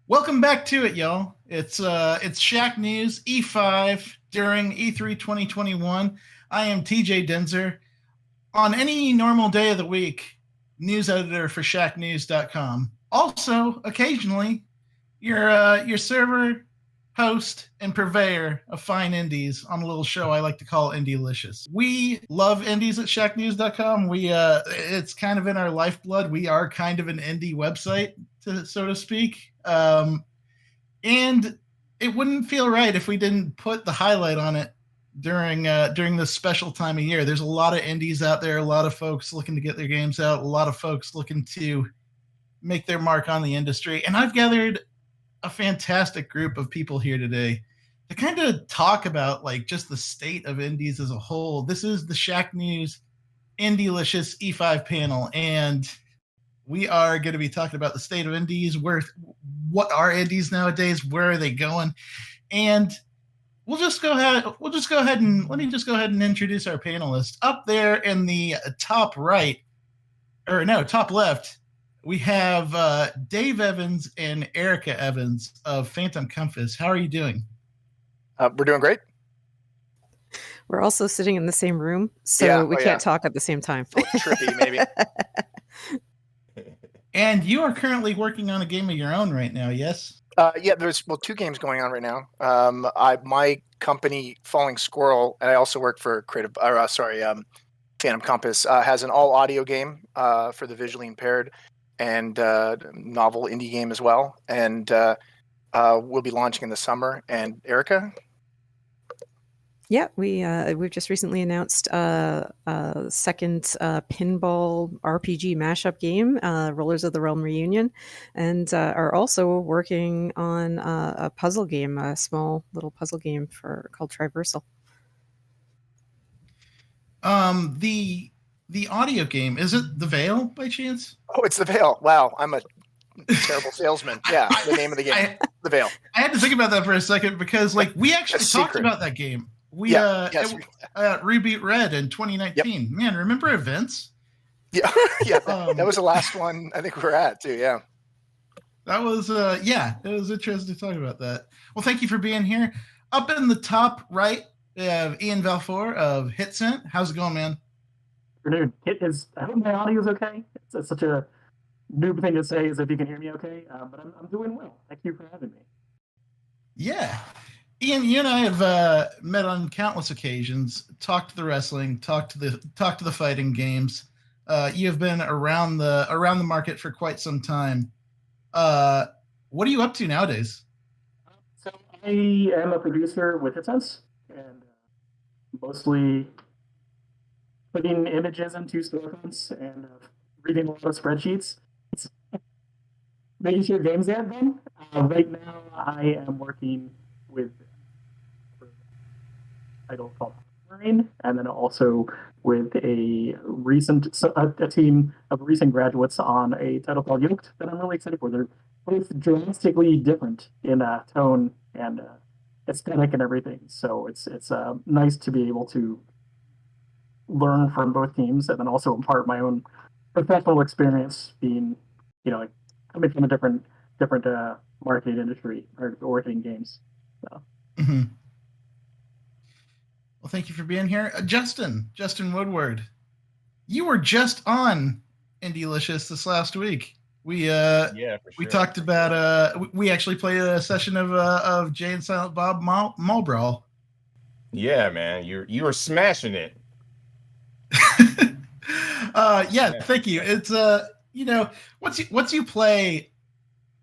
Welcome back to it, y'all. It's Shacknews E5 during E3 2021. I am TJ Denzer. On any normal day of the week, news editor for Shacknews.com. Also, occasionally, your server, host, and purveyor of fine indies on a little show I like to call Indie-licious. We love indies at Shacknews.com. It's kind of in our lifeblood. We are kind of an indie website, so to speak. And it wouldn't feel right if we didn't put the highlight on it during this special time of year. There's a lot of indies out there, a lot of folks looking to get their games out, a lot of folks looking to make their mark on the industry. And I've gathered a fantastic group of people here today to kind of talk about like just the state of indies as a whole. This is the Shacknews Indie-licious E5 panel, and we are going to be talking about the state of indies, what are indies nowadays, where are they going, and let me just go ahead and introduce our panelists. Up there in the top left, we have Dave Evans and Erica Evans of Phantom Compass. How are you doing? We're doing great. We're also sitting in the same room, so we can't talk at the same time. Trippy, maybe. And you are currently working on a game of your own right now, yes? There's two games going on right now. My company, Falling Squirrel, and I also work for Phantom Compass, has an all audio game for the visually impaired, and novel indie game as well. And we'll be launching in the summer. And Erica? Yeah, we've just recently announced a second pinball RPG mashup game, Rollers of the Realm Reunion, and are also working on a puzzle game, a small little puzzle game called Traversal. The audio game, is it The Veil by chance? Oh, it's The Veil. Wow, I'm a terrible salesman. Yeah, the name of the game, The Veil. I had to think about that for a second because we actually talked about that game. Reboot Red in 2019. Yep. Man, remember events? Yeah, that was the last one I think we were at too. Yeah, that was it was interesting to talk about that. Well, thank you for being here. Up in the top right, we have Ian Valfour of HitSent. How's it going, man? Afternoon. I hope my audio is okay. It's such a noob thing to say, is if you can hear me okay. But I'm doing well. Thank you for having me. Yeah. Ian, you and I have met on countless occasions, talked to the wrestling, talked to the fighting games. You have been around the market for quite some time. What are you up to nowadays? So I am a producer with HitSense, and mostly putting images into storefronts and reading a lot of spreadsheets. Making sure games get done. Right now, I am working with title called Marine, and then also with a team of recent graduates on a title called Yoked that I'm really excited for. They're both drastically different in tone and aesthetic and everything. So it's nice to be able to learn from both teams and then also impart my own professional experience being, coming from a different marketing industry or working in games. So. Mm-hmm. Well, thank you for being here. Justin Woodward, you were just on Indie-licious this last week. We talked about we actually played a session of Jay and Silent Bob Mall Brawl. Yeah, man, you were smashing it. Thank you. It's once you play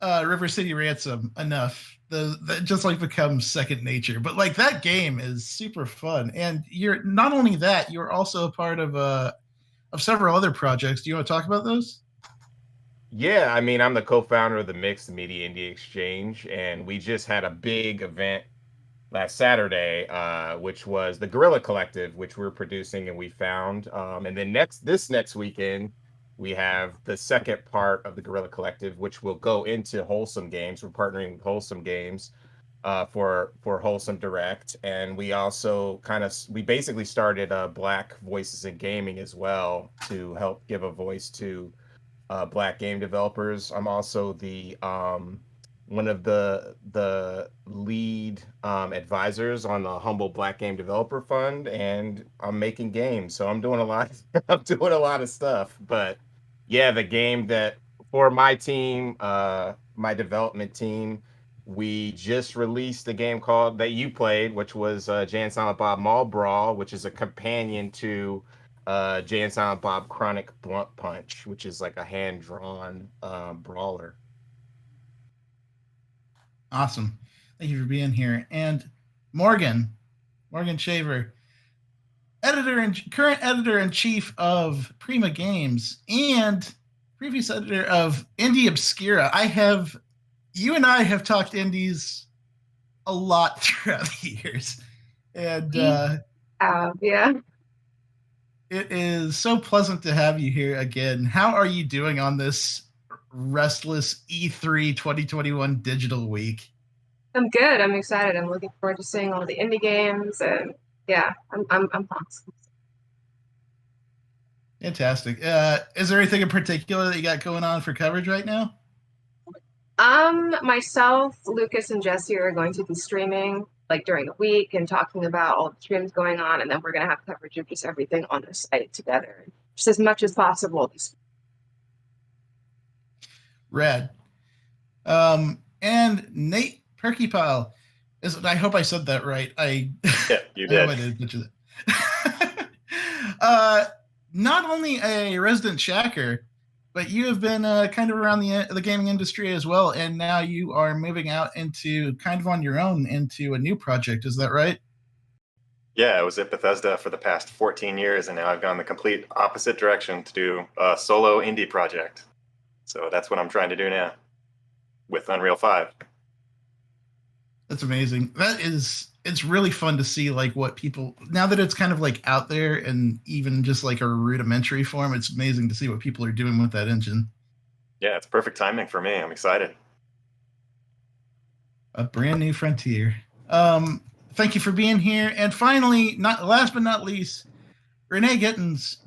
River City Ransom enough, that just becomes second nature. But that game is super fun, and you're not only that, you're also a part of several other projects. Do you want to talk about those? Yeah, I mean, I'm the co-founder of the Mixed Media Indie Exchange, and we just had a big event last Saturday, which was the Guerrilla Collective, which we're producing and we found. And then this next weekend, we have the second part of the Guerrilla Collective, which will go into Wholesome Games. We're partnering with Wholesome Games for Wholesome Direct, and we also we basically started Black Voices in Gaming as well to help give a voice to Black game developers. I'm also the one of the lead advisors on the Humble Black Game Developer Fund, and I'm making games, so I'm doing a lot. I'm doing a lot of stuff. But yeah, the game that for my team, my development team, we just released a game called that you played, which was Jay and Silent Bob Mall Brawl, which is a companion to Jay and Silent Bob Chronic Blunt Punch, which is like a hand-drawn brawler. Awesome. Thank you for being here. And Morgan Shaver, current editor-in-chief of Prima Games and previous editor of Indie Obscura. You and I have talked indies a lot throughout the years. And yeah. It is so pleasant to have you here again. How are you doing on this restless E3 2021 digital week? I'm good. I'm excited. I'm looking forward to seeing all the indie games, and yeah, I'm pumped. Fantastic. Is there anything in particular that you got going on for coverage right now? Myself, Lucas, and Jesse are going to be streaming like during the week and talking about all the streams going on, and then we're gonna have coverage of just everything on the site together, just as much as possible. Rad. And Nate Perkypile. I hope I said that right. Yeah, you did. I did butcher that. Not only a resident shacker, but you have been kind of around the gaming industry as well, and now you are moving out into kind of on your own into a new project. Is that right? Yeah, I was at Bethesda for the past 14 years, and now I've gone the complete opposite direction to do a solo indie project. So that's what I'm trying to do now with Unreal 5. That's amazing. It's really fun to see like what people, now that it's kind of like out there and even just like a rudimentary form, it's amazing to see what people are doing with that engine. Yeah, it's perfect timing for me. I'm excited. A brand new frontier. Thank you for being here. And finally, last but not least, Renee Gittins,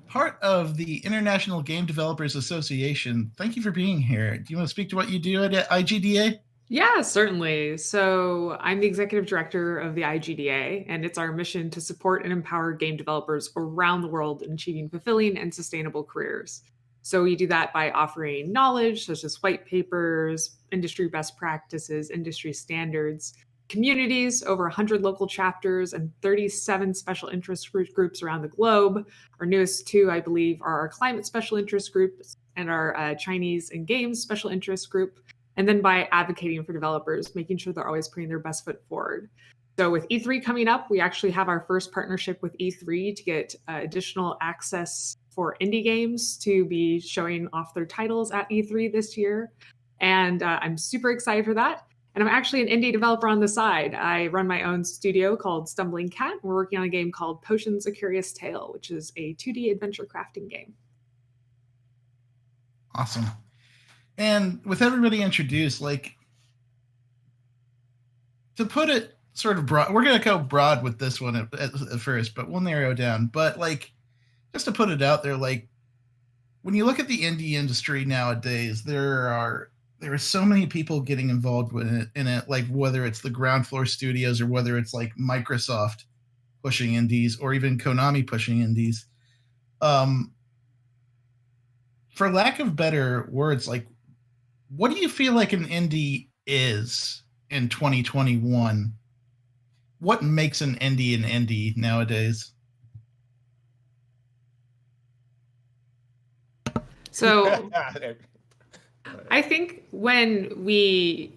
part of the International Game Developers Association. Thank you for being here. Do you want to speak to what you do at IGDA? Yeah, certainly. So I'm the executive director of the IGDA, and it's our mission to support and empower game developers around the world in achieving fulfilling and sustainable careers. So we do that by offering knowledge such as white papers, industry best practices, industry standards, communities, over 100 local chapters, and 37 special interest groups around the globe. Our newest two, I believe, are our climate special interest groups and our Chinese and games special interest group. And then by advocating for developers, making sure they're always putting their best foot forward. So with E3 coming up, we actually have our first partnership with E3 to get additional access for indie games to be showing off their titles at E3 this year. And I'm super excited for that. And I'm actually an indie developer on the side. I run my own studio called Stumbling Cat. We're working on a game called Potions: A Curious Tale, which is a 2D adventure crafting game. Awesome. And with everybody introduced, like, to put it sort of broad, we're going to go broad with this one at first, but we'll narrow down. But, like, just to put it out there, like, when you look at the indie industry nowadays, there are so many people getting involved in it, like whether it's the ground floor studios or whether it's like Microsoft pushing indies or even Konami pushing indies. For lack of better words, like, what do you feel like an indie is in 2021? What makes an indie nowadays? So I think when we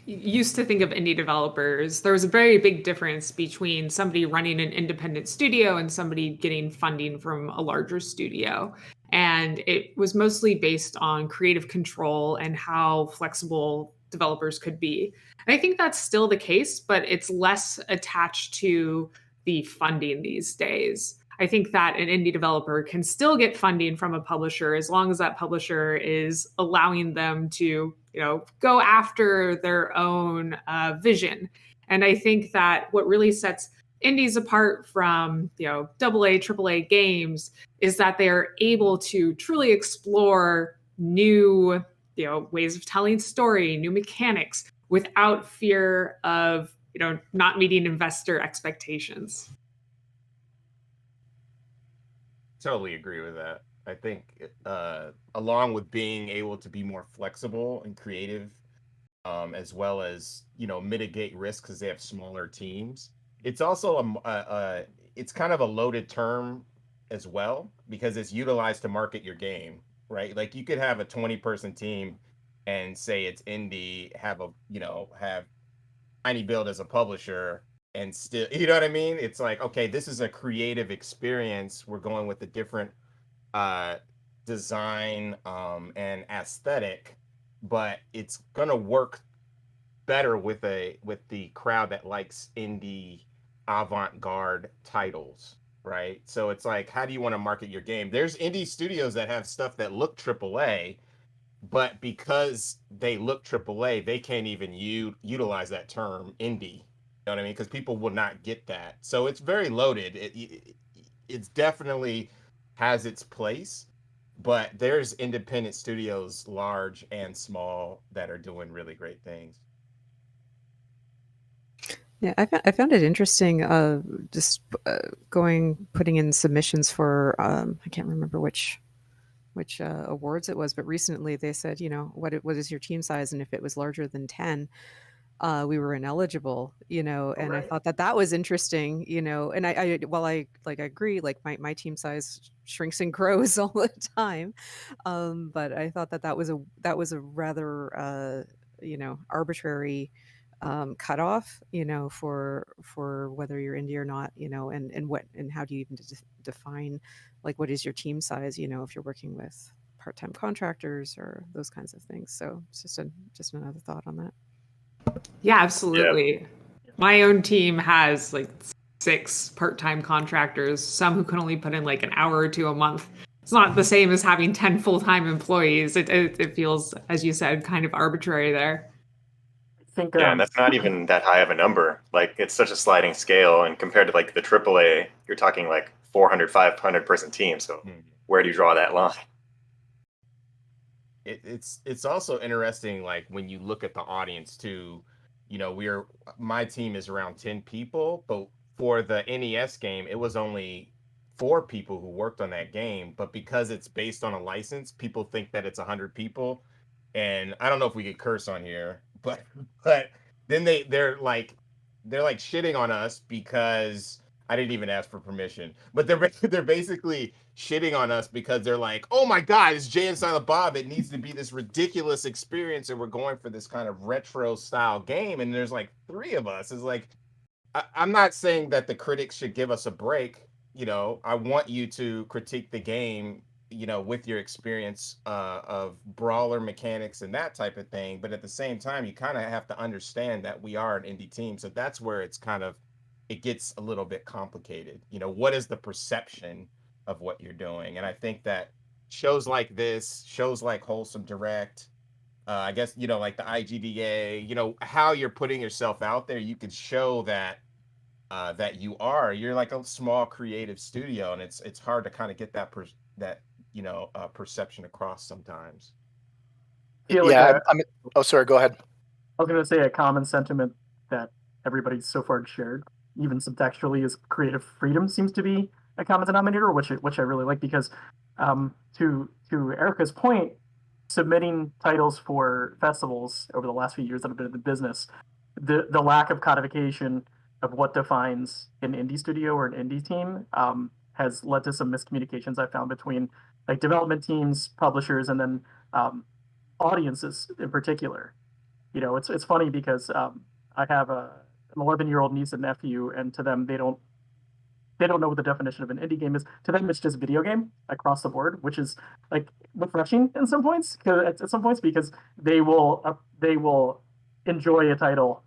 used to think of indie developers, there was a very big difference between somebody running an independent studio and somebody getting funding from a larger studio. And it was mostly based on creative control and how flexible developers could be. And I think that's still the case, but it's less attached to the funding these days. I think that an indie developer can still get funding from a publisher as long as that publisher is allowing them to, go after their own vision. And I think that what really sets indies apart from, AA, AAA games is that they are able to truly explore new, ways of telling story, new mechanics without fear of, not meeting investor expectations. Totally agree with that. I think along with being able to be more flexible and creative, as well as mitigate risk because they have smaller teams. It's also it's kind of a loaded term as well because it's utilized to market your game, right? Like you could have a 20-person team and say it's indie, have Tiny Build as a publisher and still, you know what I mean? It's like, okay, this is a creative experience. We're going with a different design and aesthetic, but it's gonna work better with the crowd that likes indie avant-garde titles, right? So it's like, how do you want to market your game? There's indie studios that have stuff that look AAA, but because they look AAA, they can't even utilize that term indie. You know what I mean? Because people will not get that. So it's very loaded. It's definitely has its place, but there's independent studios, large and small, that are doing really great things. Yeah, I found it interesting. Just putting in submissions for I can't remember which awards it was, but recently they said, what is your team size, and if it was larger than 10, we were ineligible. And Right. I thought that was interesting. And I agree, like my team size shrinks and grows all the time, but I thought that was a rather arbitrary cutoff, for whether you're indie or not, and how do you even define, like, what is your team size, if you're working with part-time contractors or those kinds of things. So it's just another thought on that. Yeah, absolutely. My own team has like 6 part-time contractors, some who can only put in like an hour or 2 a month. It's not the same as having 10 full-time employees. It feels, as you said, kind of arbitrary there. Think, Yeah, and that's not even that high of a number. Like, it's such a sliding scale, and compared to like the AAA, you're talking like 400, 500 person team. So where do you draw that line? It's also interesting, like when you look at the audience too. My team is around 10 people, but for the NES game, it was only 4 people who worked on that game. But because it's based on a license, people think that it's 100 people. And I don't know if we could curse on here, but then they're like shitting on us because I didn't even ask for permission. But they're basically shitting on us because they're like, oh my God, it's Jay and Silent Bob. It needs to be this ridiculous experience, and we're going for this kind of retro style game. And there's like 3 of us. It's like, I'm not saying that the critics should give us a break. I want you to critique the game, with your experience of brawler mechanics and that type of thing. But at the same time, you kind of have to understand that we are an indie team. So that's where it gets a little bit complicated. What is the perception of what you're doing? And I think that shows like this, shows like Wholesome Direct, I guess, like the IGDA, how you're putting yourself out there, you could show that you're like a small creative studio, and it's hard to kind of get that perception across sometimes. Oh, sorry, go ahead. I was going to say a common sentiment that everybody's so far shared, even subtextually, is creative freedom seems to be a common denominator, which I really like, because to Erica's point, submitting titles for festivals over the last few years that have been in the business, the lack of codification of what defines an indie studio or an indie team has led to some miscommunications I found between like development teams, publishers, and then audiences in particular. It's funny because I have an 11-year-old niece and nephew, and to them they don't know what the definition of an indie game is. To them, it's just video game across the board, which is like refreshing in some points. At some points, because they will enjoy a title,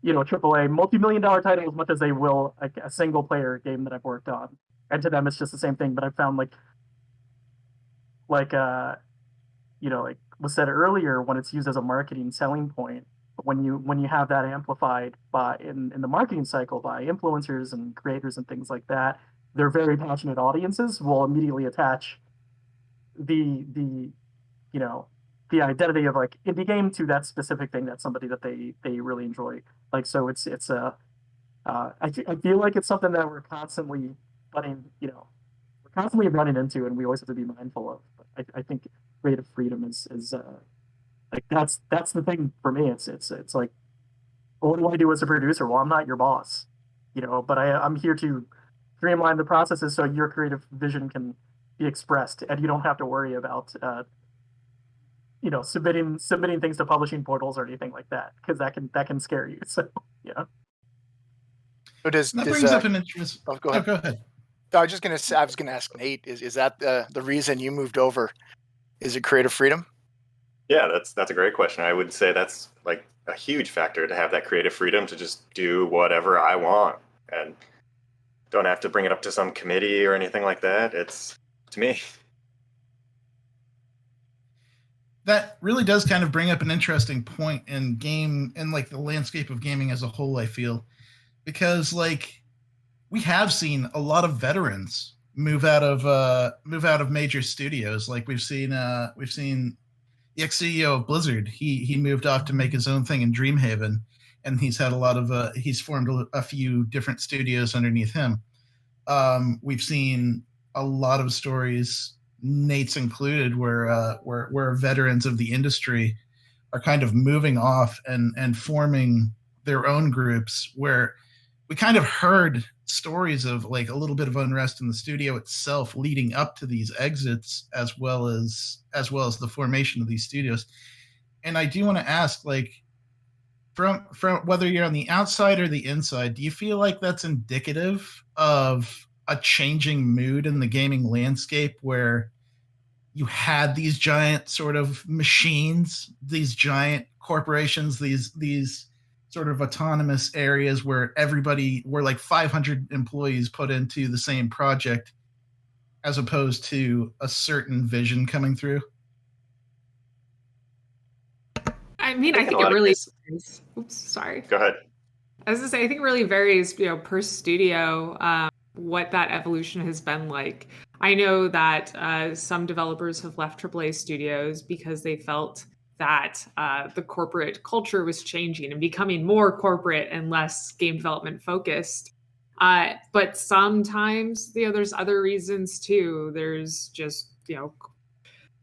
AAA multi-million-dollar title, as much as they will like a single-player game that I've worked on. and to them it's just the same thing. But I found like like was said earlier, when it's used as a marketing selling point, when you have that amplified by in the marketing cycle by influencers and creators and things like that, their very passionate audiences will immediately attach the the identity of like indie game to that specific thing, that's somebody that they really enjoy. Like, so it's I feel like it's something that we're constantly running into, and we always have to be mindful of. But I think creative freedom is like that's the thing for me. It's like, well, what do I do as a producer? Well, I'm not your boss, but I'm here to streamline the processes so your creative vision can be expressed, and you don't have to worry about submitting things to publishing portals or anything like that, because that can scare you. So yeah. So that brings up an interest. Oh, go ahead. Go ahead. I was gonna ask Nate, is that the reason you moved over? Is it creative freedom? Yeah, that's a great question. I would say that's like a huge factor, to have that creative freedom to just do whatever I want and don't have to bring it up to some committee or anything like that. It's to me. That really does kind of bring up an interesting point in game and like the landscape of gaming as a whole, I feel, because like we have seen a lot of veterans move out of major studios. Like we've seen the ex-CEO of Blizzard. He moved off to make his own thing in Dreamhaven, and he's had a lot of he's formed a few different studios underneath him. We've seen a lot of stories, Nate's included, where veterans of the industry are kind of moving off and forming their own groups, where we kind of heard stories of like a little bit of unrest in the studio itself leading up to these exits, as well as the formation of these studios. And I do want to ask, like, from whether you're on the outside or the inside, do you feel like that's indicative of a changing mood in the gaming landscape, where you had these giant sort of machines, these giant corporations, these sort of autonomous areas where like 500 employees put into the same project, as opposed to a certain vision coming through? I mean, I think it really varies. Oops, sorry. Go ahead. As I say, I think it really varies, per studio, what that evolution has been like. I know that some developers have left AAA studios because they felt that the corporate culture was changing and becoming more corporate and less game development focused. But sometimes, there's other reasons too. There's just,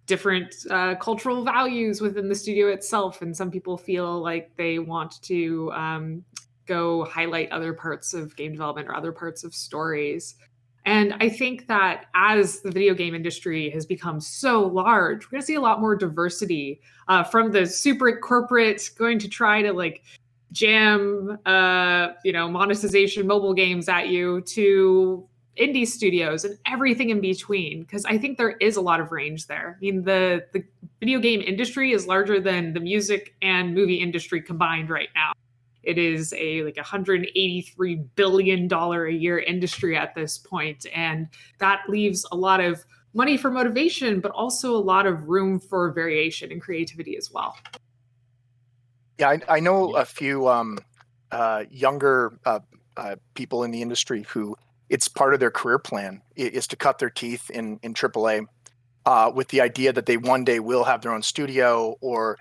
different cultural values within the studio itself. And some people feel like they want to go highlight other parts of game development or other parts of stories. And I think that as the video game industry has become so large, we're going to see a lot more diversity from the super corporate going to try to like jam, monetization mobile games at you, to indie studios and everything in between. Because I think there is a lot of range there. I mean, the video game industry is larger than the music and movie industry combined right now. It is a like $183 billion a year industry at this point. And that leaves a lot of money for motivation, but also a lot of room for variation and creativity as well. Yeah, I know a few younger people in the industry who it's part of their career plan is to cut their teeth in AAA with the idea that they one day will have their own studio, or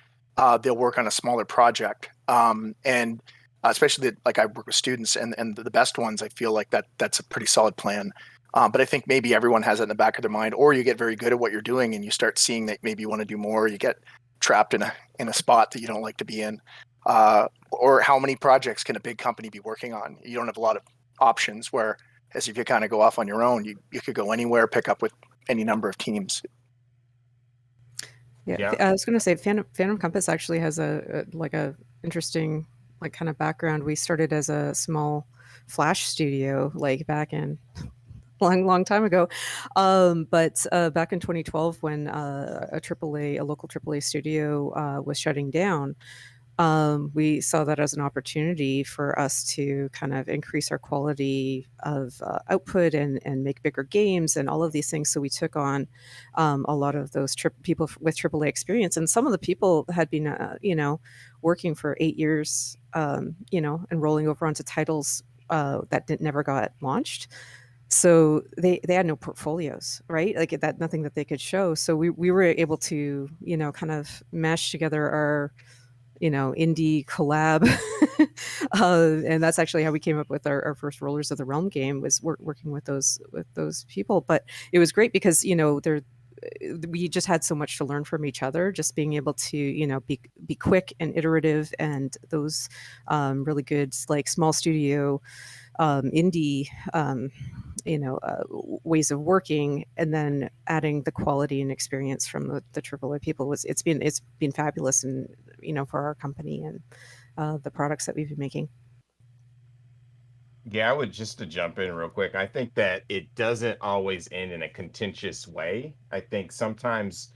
they'll work on a smaller project. And especially like I work with students and the best ones, I feel like that's a pretty solid plan. But I think maybe everyone has it in the back of their mind, or you get very good at what you're doing and you start seeing that maybe you want to do more. You get trapped in a spot that you don't like to be in. Or how many projects can a big company be working on? You don't have a lot of options, where as if you kind of go off on your own, you could go anywhere, pick up with any number of teams. Yeah. I was going to say, Phantom Compass actually has a interesting like kind of background. We started as a small Flash studio, like back in long time ago. But back in 2012, when a local AAA studio was shutting down, we saw that as an opportunity for us to kind of increase our quality of output and make bigger games and all of these things. So we took on a lot of those people with AAA experience, and some of the people had been, working for 8 years, and rolling over onto titles that never got launched. So they had no portfolios, right? Like that, nothing that they could show. So we were able to, kind of mash together our, indie collab. And that's actually how we came up with our first Rollers of the Realm game, was working with those people. But it was great because, we just had so much to learn from each other, just being able to, be quick and iterative, and those really good, like, small studio indie ways of working, and then adding the quality and experience from the AAA people. It's been fabulous, and for our company and the products that we've been making. Yeah, I would, just to jump in real quick, I think that it doesn't always end in a contentious way. I think sometimes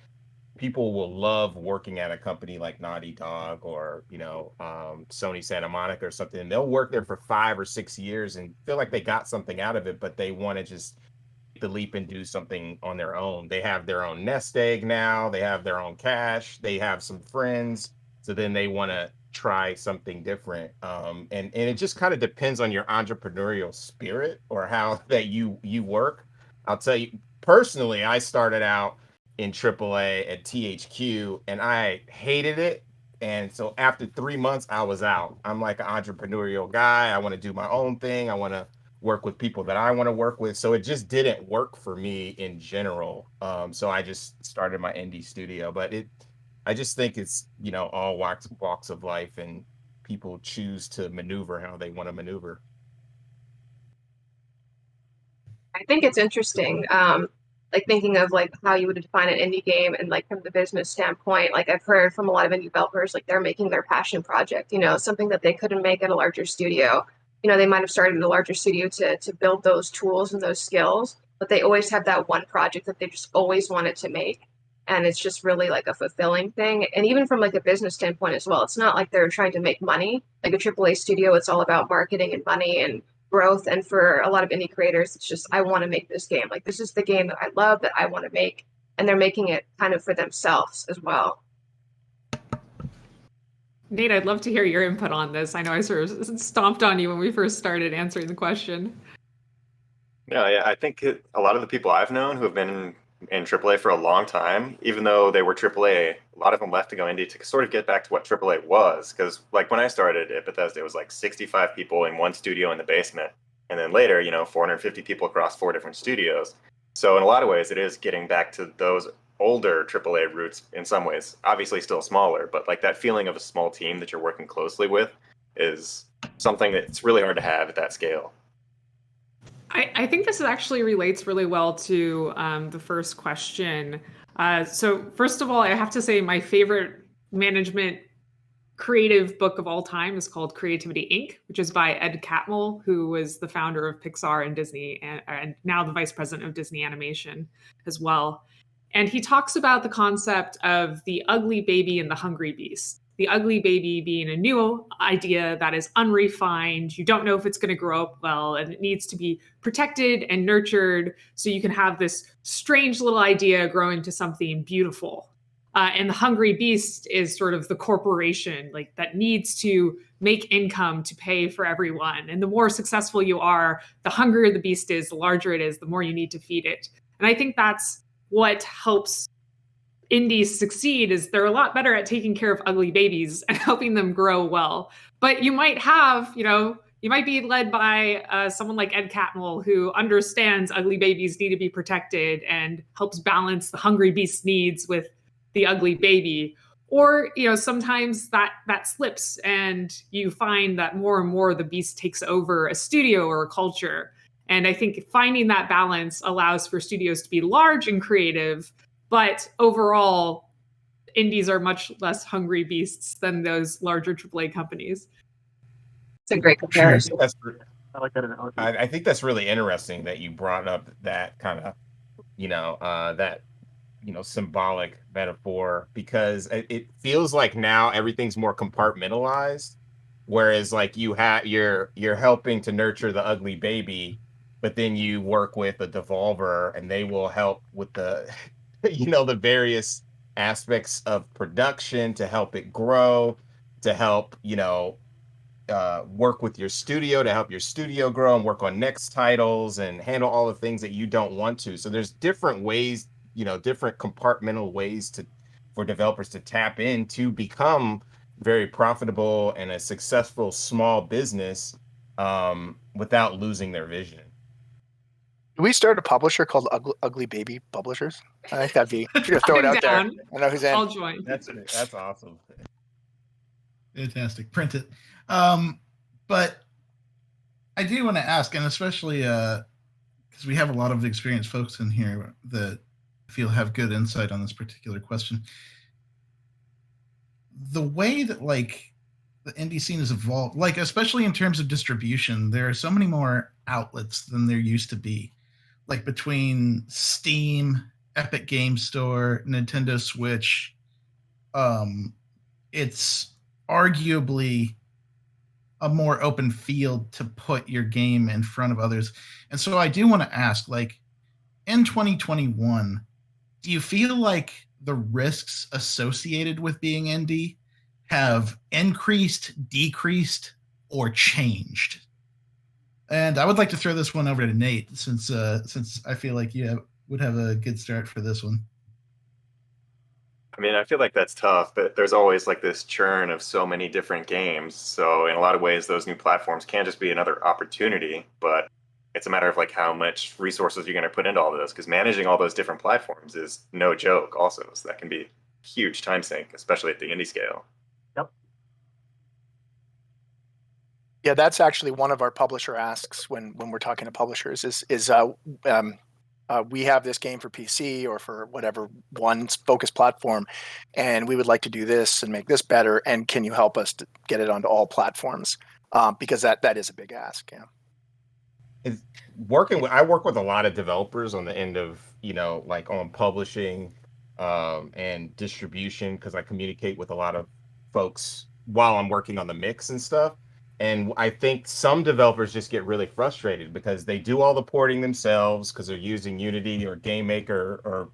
people will love working at a company like Naughty Dog or, Sony Santa Monica or something. And they'll work there for 5 or 6 years and feel like they got something out of it, but they want to just take the leap and do something on their own. They have their own nest egg now. They have their own cash. They have some friends. So then they want to try something different. And it just kind of depends on your entrepreneurial spirit or how that you work. I'll tell you personally, I started out in AAA at THQ and I hated it. And so after 3 months, I was out. I'm like an entrepreneurial guy. I want to do my own thing. I want to work with people that I want to work with. So it just didn't work for me in general. So I just started my indie studio. But I just think it's, all walks of life, and people choose to maneuver how they want to maneuver. I think it's interesting, like thinking of like how you would define an indie game, and like from the business standpoint, like I've heard from a lot of indie developers, like they're making their passion project, something that they couldn't make at a larger studio. They might have started at a larger studio to build those tools and those skills, but they always have that one project that they just always wanted to make. And it's just really like a fulfilling thing. And even from like a business standpoint as well, it's not like they're trying to make money. Like a AAA studio, it's all about marketing and money and growth. And for a lot of indie creators, it's just, I want to make this game. Like, this is the game that I love, that I want to make. And they're making it kind of for themselves as well. Nate, I'd love to hear your input on this. I know I sort of stomped on you when we first started answering the question. Yeah, I think a lot of the people I've known who have been in AAA for a long time, even though they were AAA, a lot of them left to go indie to sort of get back to what AAA was. Because like when I started at Bethesda, it was like 65 people in one studio in the basement. And then later, 450 people across 4 different studios. So in a lot of ways, it is getting back to those older AAA roots in some ways. Obviously still smaller, but like that feeling of a small team that you're working closely with is something that's really hard to have at that scale. I think this actually relates really well to the first question. So first of all, I have to say my favorite management creative book of all time is called Creativity Inc., which is by Ed Catmull, who was the founder of Pixar and Disney, and now the vice president of Disney Animation as well. And he talks about the concept of the ugly baby and the hungry beast. The ugly baby being a new idea that is unrefined. You don't know if it's going to grow up well, and it needs to be protected and nurtured so you can have this strange little idea grow into something beautiful. And the hungry beast is sort of the corporation, like, that needs to make income to pay for everyone. And the more successful you are, the hungrier the beast is, the larger it is, the more you need to feed it. And I think that's what helps indies succeed, is they're a lot better at taking care of ugly babies and helping them grow well. But you might have, you might be led by someone like Ed Catmull, who understands ugly babies need to be protected and helps balance the hungry beast needs with the ugly baby. Or, sometimes that slips, and you find that more and more the beast takes over a studio or a culture. And I think finding that balance allows for studios to be large and creative, but overall, indies are much less hungry beasts than those larger AAA companies. It's a great comparison. I like that analogy. I think that's really interesting that you brought up that kind of, that symbolic metaphor, because it feels like now everything's more compartmentalized, whereas like you're helping to nurture the ugly baby, but then you work with a devolver and they will help with the the various aspects of production to help it grow, to help work with your studio to help your studio grow and work on next titles and handle all the things that you don't want to. So there's different ways, different compartmental ways for developers to tap in to become very profitable and a successful small business, without losing their vision. Can we start a publisher called Ugly Baby Publishers? I think that'd be. If you're gonna throw it out there, I know who's in. I'll join. That's awesome. Fantastic. Print it. But I do want to ask, and especially because we have a lot of experienced folks in here that I feel have good insight on this particular question. The way that like the indie scene has evolved, like especially in terms of distribution, there are so many more outlets than there used to be. Like between Steam, Epic Game Store, Nintendo Switch, it's arguably a more open field to put your game in front of others. And so I do want to ask, like, in 2021, do you feel like the risks associated with being indie have increased, decreased, or changed? And I would like to throw this one over to Nate, since I feel like you would have a good start for this one. I mean, I feel like that's tough, but there's always like this churn of so many different games. So in a lot of ways, those new platforms can just be another opportunity, but it's a matter of like how much resources you're going to put into all of this, because managing all those different platforms is no joke also. So that can be a huge time sink, especially at the indie scale. Yep. Yeah, that's actually one of our publisher asks when we're talking to publishers is we have this game for PC or for whatever one focus platform, and we would like to do this and make this better. And can you help us to get it onto all platforms? Because that is a big ask. Yeah. I work with a lot of developers on the end of, like on publishing and distribution, because I communicate with a lot of folks while I'm working on the mix and stuff. And I think some developers just get really frustrated because they do all the porting themselves because they're using Unity or Game Maker or,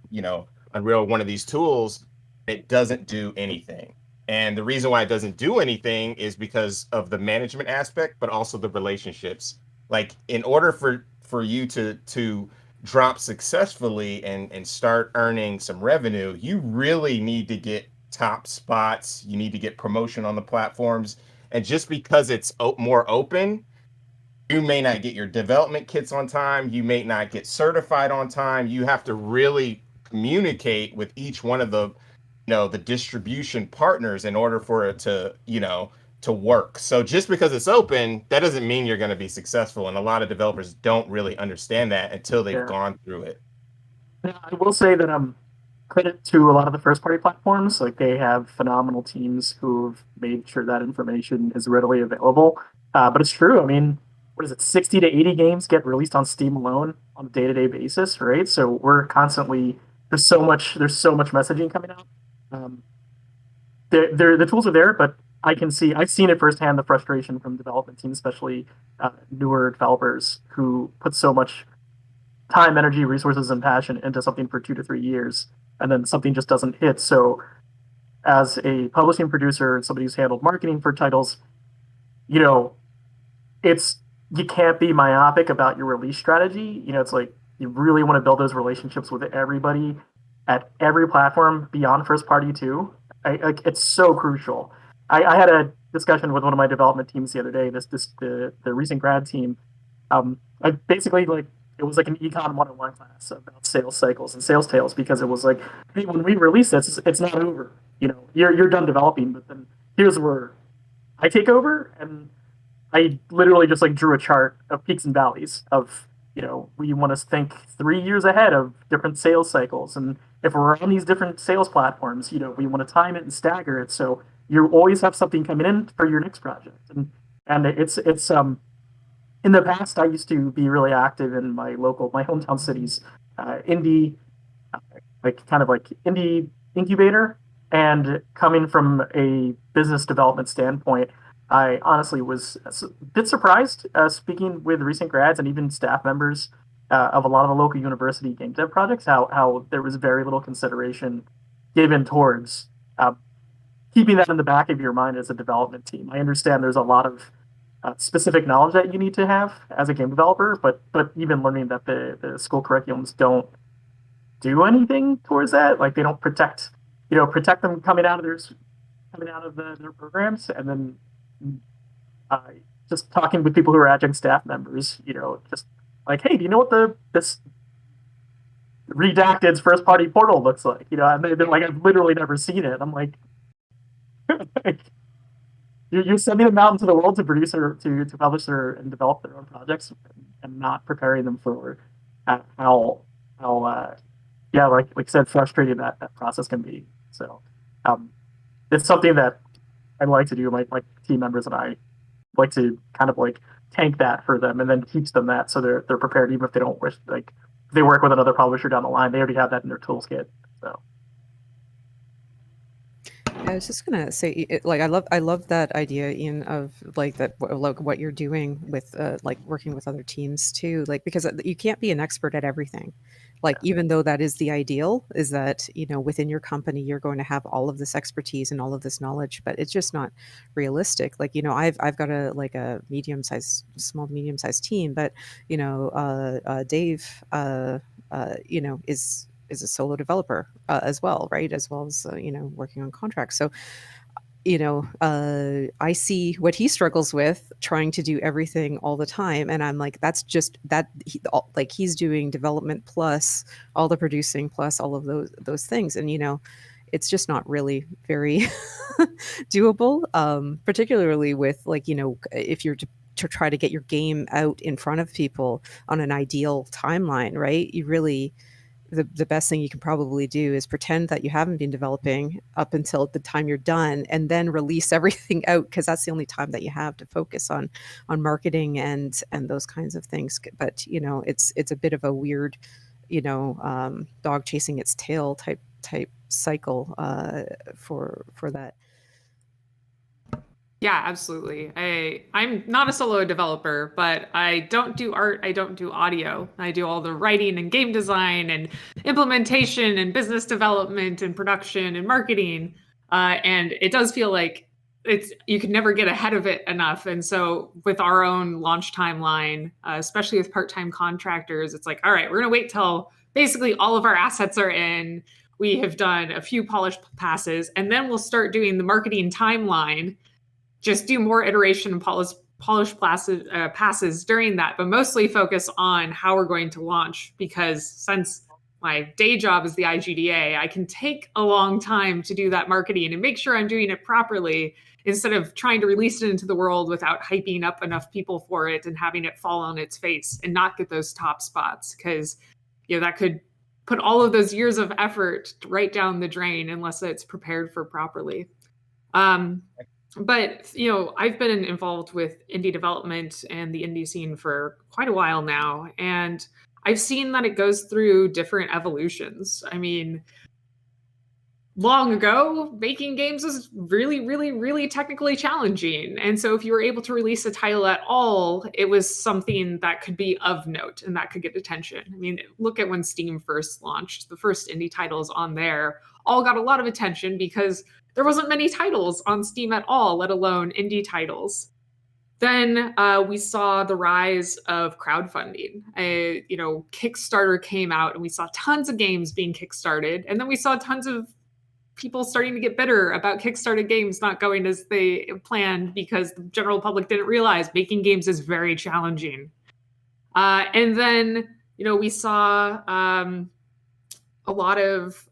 Unreal, one of these tools. It doesn't do anything. And the reason why it doesn't do anything is because of the management aspect, but also the relationships. Like, in order for you to drop successfully and start earning some revenue, you really need to get top spots. You need to get promotion on the platforms. And just because it's more open, you may not get your development kits on time. You may not get certified on time. You have to really communicate with each one of the, the distribution partners in order for it to, to work. So just because it's open, that doesn't mean you're going to be successful. And a lot of developers don't really understand that until they've gone through it. I will say that credit to a lot of the first-party platforms. Like, they have phenomenal teams who've made sure that information is readily available. But it's true. I mean, what is it? 60 to 80 games get released on Steam alone on a day-to-day basis, right? So we're constantly there's so much messaging coming out. The tools are there, but I've seen it firsthand, the frustration from development teams, especially newer developers who put so much time, energy, resources, and passion into something for 2 to 3 years, and then something just doesn't hit. So as a publishing producer and somebody who's handled marketing for titles, you can't be myopic about your release strategy. It's like you really want to build those relationships with everybody at every platform beyond first party too. It's so crucial. I had a discussion with one of my development teams the other day, the recent grad team. I basically, it was like an econ 101 class about sales cycles and sales tales, because it was like, hey, when we release this, it's not over. You're done developing, but then here's where I take over. And I literally just drew a chart of peaks and valleys of, we want to think 3 years ahead of different sales cycles. And if we're on these different sales platforms, we want to time it and stagger it. So you always have something coming in for your next project. And it's in the past, I used to be really active in my hometown cities, indie kind of like indie incubator. And coming from a business development standpoint, I honestly was a bit surprised speaking with recent grads and even staff members of a lot of the local university game dev projects, how there was very little consideration given towards keeping that in the back of your mind as a development team. I understand there's a lot of specific knowledge that you need to have as a game developer, but even learning that the school curriculums don't do anything towards that, like they don't protect them coming out of their programs, and then just talking with people who are adjunct staff members, just like, hey, do you know what this redacted's first party portal looks like? And they're like, I've literally never seen it. I'm like, you're sending them out into the world to produce or to publish and develop their own projects, and not preparing them for how like I said, frustrating that process can be. So it's something that I like to do. My team members and I like to kind of like tank that for them, and then teach them that so they're prepared, even if they don't wish, like if they work with another publisher down the line, they already have that in their toolkit. So I was just gonna say, I love that idea, Ian, of like that, like what you're doing with like working with other teams too, like because you can't be an expert at everything. Like even though that is the ideal, is that within your company you're going to have all of this expertise and all of this knowledge, but it's just not realistic. Like I've got a small to medium sized team, but Dave is a solo developer as well, right? As well as working on contracts. So I see what he struggles with, trying to do everything all the time, and I'm like, that's just that he's doing development plus all the producing plus all of those things, and it's just not really very doable, particularly with if you're to try to get your game out in front of people on an ideal timeline, right? You really, the best thing you can probably do is pretend that you haven't been developing up until the time you're done, and then release everything out, because that's the only time that you have to focus on marketing and those kinds of things. But it's a bit of a weird dog chasing its tail type cycle for that. Yeah, absolutely. I'm not a solo developer, but I don't do art. I don't do audio. I do all the writing and game design and implementation and business development and production and marketing. And it does feel like you can never get ahead of it enough. And so with our own launch timeline, especially with part-time contractors, it's like, all right, we're going to wait till basically all of our assets are in. We have done a few polished passes, and then we'll start doing the marketing timeline. Just do more iteration and polish passes during that, but mostly focus on how we're going to launch, because since my day job is the IGDA, I can take a long time to do that marketing and make sure I'm doing it properly, instead of trying to release it into the world without hyping up enough people for it and having it fall on its face and not get those top spots, because that could put all of those years of effort right down the drain unless it's prepared for properly. But, I've been involved with indie development and the indie scene for quite a while now, and I've seen that it goes through different evolutions. I mean, long ago, making games was really, really, really technically challenging. And so if you were able to release a title at all, it was something that could be of note and that could get attention. I mean, look at when Steam first launched. The first indie titles on there all got a lot of attention because there wasn't many titles on Steam at all, let alone indie titles. Then we saw the rise of crowdfunding. Kickstarter came out, and we saw tons of games being kickstarted. And then we saw tons of people starting to get bitter about Kickstarted games not going as they planned, because the general public didn't realize making games is very challenging. And then, we saw a lot of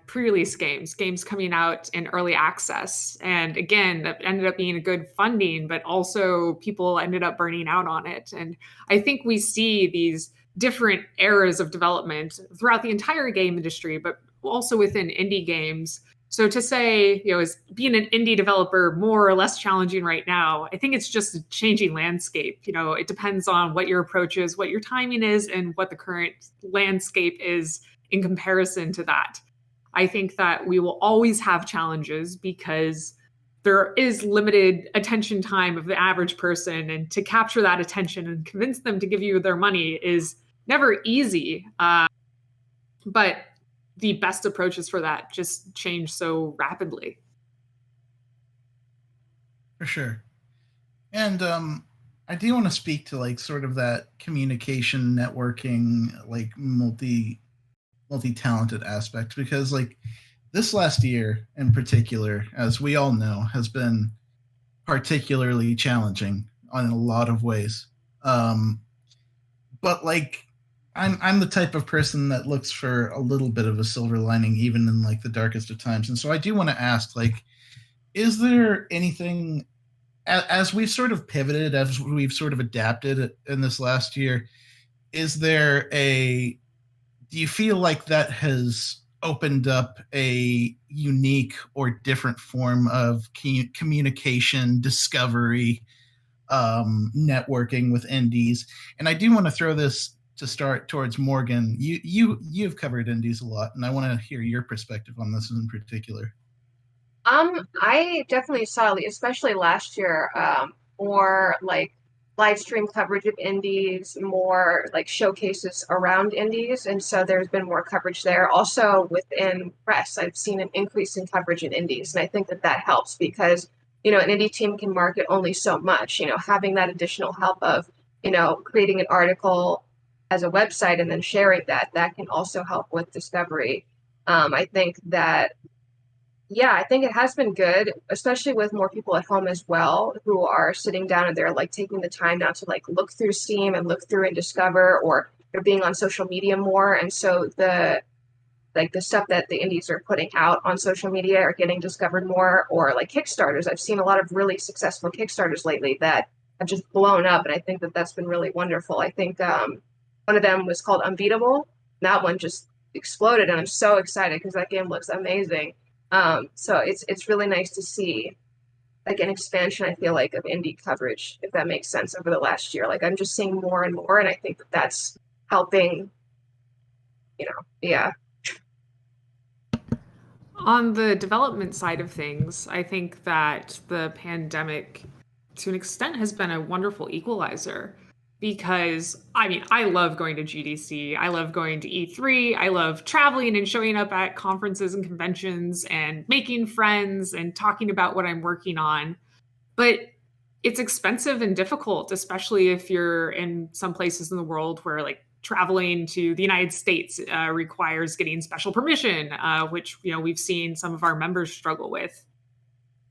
pre-release games coming out in early access. And again, that ended up being a good funding, but also people ended up burning out on it. And I think we see these different eras of development throughout the entire game industry, but also within indie games. So to say, is being an indie developer more or less challenging right now, I think it's just a changing landscape. It depends on what your approach is, what your timing is, and what the current landscape is in comparison to that. I think that we will always have challenges because there is limited attention time of the average person, and to capture that attention and convince them to give you their money is never easy. But the best approaches for that just change so rapidly. For sure. And I do want to speak to like sort of that communication, networking, like multi-talented aspect, because like this last year in particular, as we all know, has been particularly challenging in a lot of ways. But like I'm the type of person that looks for a little bit of a silver lining even in like the darkest of times. And so I do want to ask, like, is there anything as we've sort of pivoted, as we've sort of adapted in this last year, is there do you feel like that has opened up a unique or different form of communication, discovery, networking with indies? And I do want to throw this to start towards Morgan. You've covered indies a lot, and I want to hear your perspective on this in particular. I definitely saw, especially last year, more like live stream coverage of indies, more like showcases around indies, and so there's been more coverage there. Also within press, I've seen an increase in coverage in indies, and I think that helps because an indie team can market only so much. Having that additional help of creating an article as a website and then sharing that can also help with discovery. I think that. Yeah, I think it has been good, especially with more people at home as well, who are sitting down and they're like taking the time now to like look through Steam and look through and discover, or they're being on social media more. And so the stuff that the indies are putting out on social media are getting discovered more, or like Kickstarters. I've seen a lot of really successful Kickstarters lately that have just blown up. And I think that's been really wonderful. I think one of them was called Unbeatable. That one just exploded. And I'm so excited because that game looks amazing. So it's really nice to see like an expansion, I feel like, of indie coverage, if that makes sense, over the last year. Like I'm just seeing more and more, and I think that's helping, yeah. On the development side of things, I think that the pandemic, to an extent, has been a wonderful equalizer. Because, I love going to GDC. I love going to E3. I love traveling and showing up at conferences and conventions and making friends and talking about what I'm working on. But it's expensive and difficult, especially if you're in some places in the world where like traveling to the United States requires getting special permission, which, we've seen some of our members struggle with.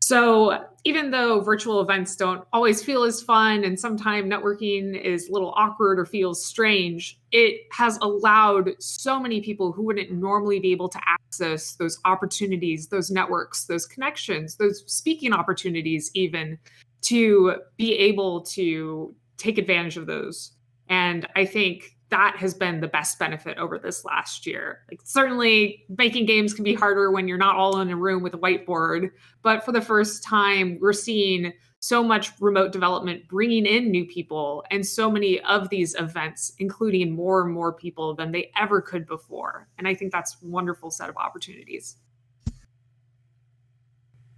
So even though virtual events don't always feel as fun and sometimes networking is a little awkward or feels strange, it has allowed so many people who wouldn't normally be able to access those opportunities, those networks, those connections, those speaking opportunities even, to be able to take advantage of those. And I think that has been the best benefit over this last year. Like, certainly making games can be harder when you're not all in a room with a whiteboard, but for the first time, we're seeing so much remote development bringing in new people, and so many of these events including more and more people than they ever could before. And I think that's a wonderful set of opportunities.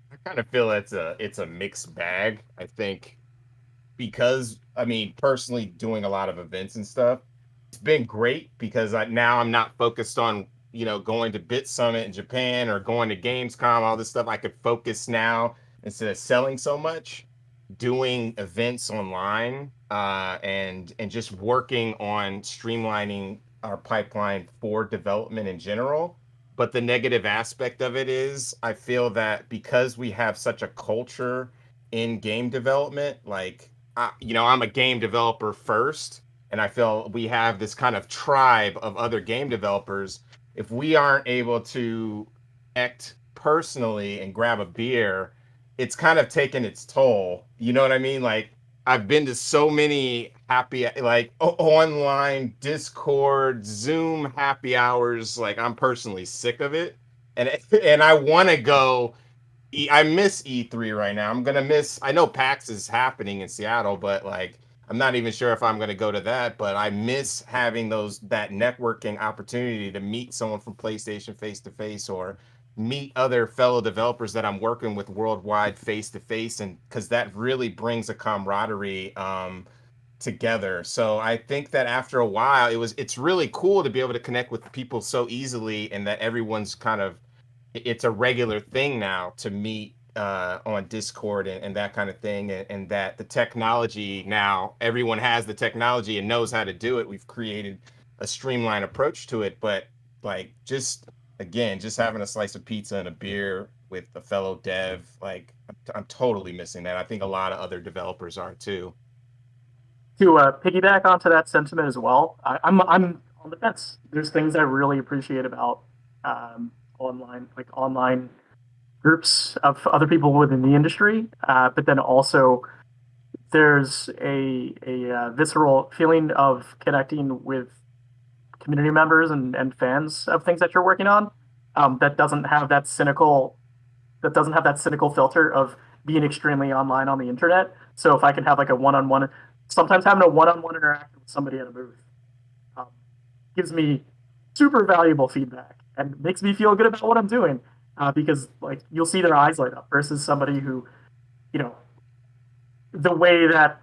I kind of feel it's a mixed bag. I think because personally doing a lot of events and stuff, it's been great because now I'm not focused on going to Bit Summit in Japan or going to Gamescom, all this stuff. I could focus now, instead of selling so much, doing events online, and just working on streamlining our pipeline for development in general. But the negative aspect of it is I feel that because we have such a culture in game development, like I'm a game developer first, and I feel we have this kind of tribe of other game developers. If we aren't able to connect personally and grab a beer, it's kind of taken its toll. You know what I mean? Like, I've been to so many online Discord, Zoom happy hours. Like, I'm personally sick of it. And I want to go. I miss E3 right now. I know PAX is happening in Seattle, but like, I'm not even sure if I'm going to go to that, but I miss having that networking opportunity to meet someone from PlayStation face to face, or meet other fellow developers that I'm working with worldwide face to face, and because that really brings a camaraderie together. So I think that after a while, it's really cool to be able to connect with people so easily, and that everyone's kind of, it's a regular thing now to meet on Discord and that kind of thing, and that the technology, now everyone has the technology and knows how to do it. We've created a streamlined approach to it, but like, just again, just having a slice of pizza and a beer with a fellow dev, like I'm totally missing that. I think a lot of other developers are too. To piggyback onto that sentiment as well, I'm on the fence. There's things I really appreciate about online groups of other people within the industry, but then also there's a visceral feeling of connecting with community members and fans of things that you're working on, that doesn't have that cynical filter of being extremely online on the internet. So if I can have like a one-on-one, sometimes having a one-on-one interaction with somebody at a booth gives me super valuable feedback and makes me feel good about what I'm doing, because like you'll see their eyes light up versus somebody who, you know, the way that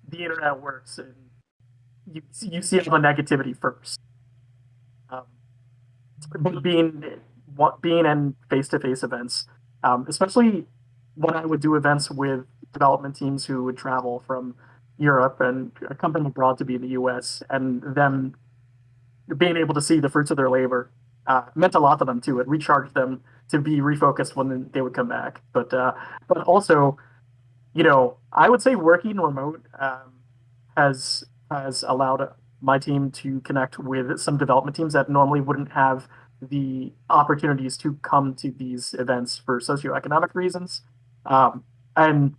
the internet works, and you see all the negativity first. But being in face-to-face events, especially when I would do events with development teams who would travel from Europe and come from abroad to be in the U.S., and them being able to see the fruits of their labor meant a lot to them too. It recharged them to be refocused when they would come back. But also, I would say working remote has allowed my team to connect with some development teams that normally wouldn't have the opportunities to come to these events for socioeconomic reasons. And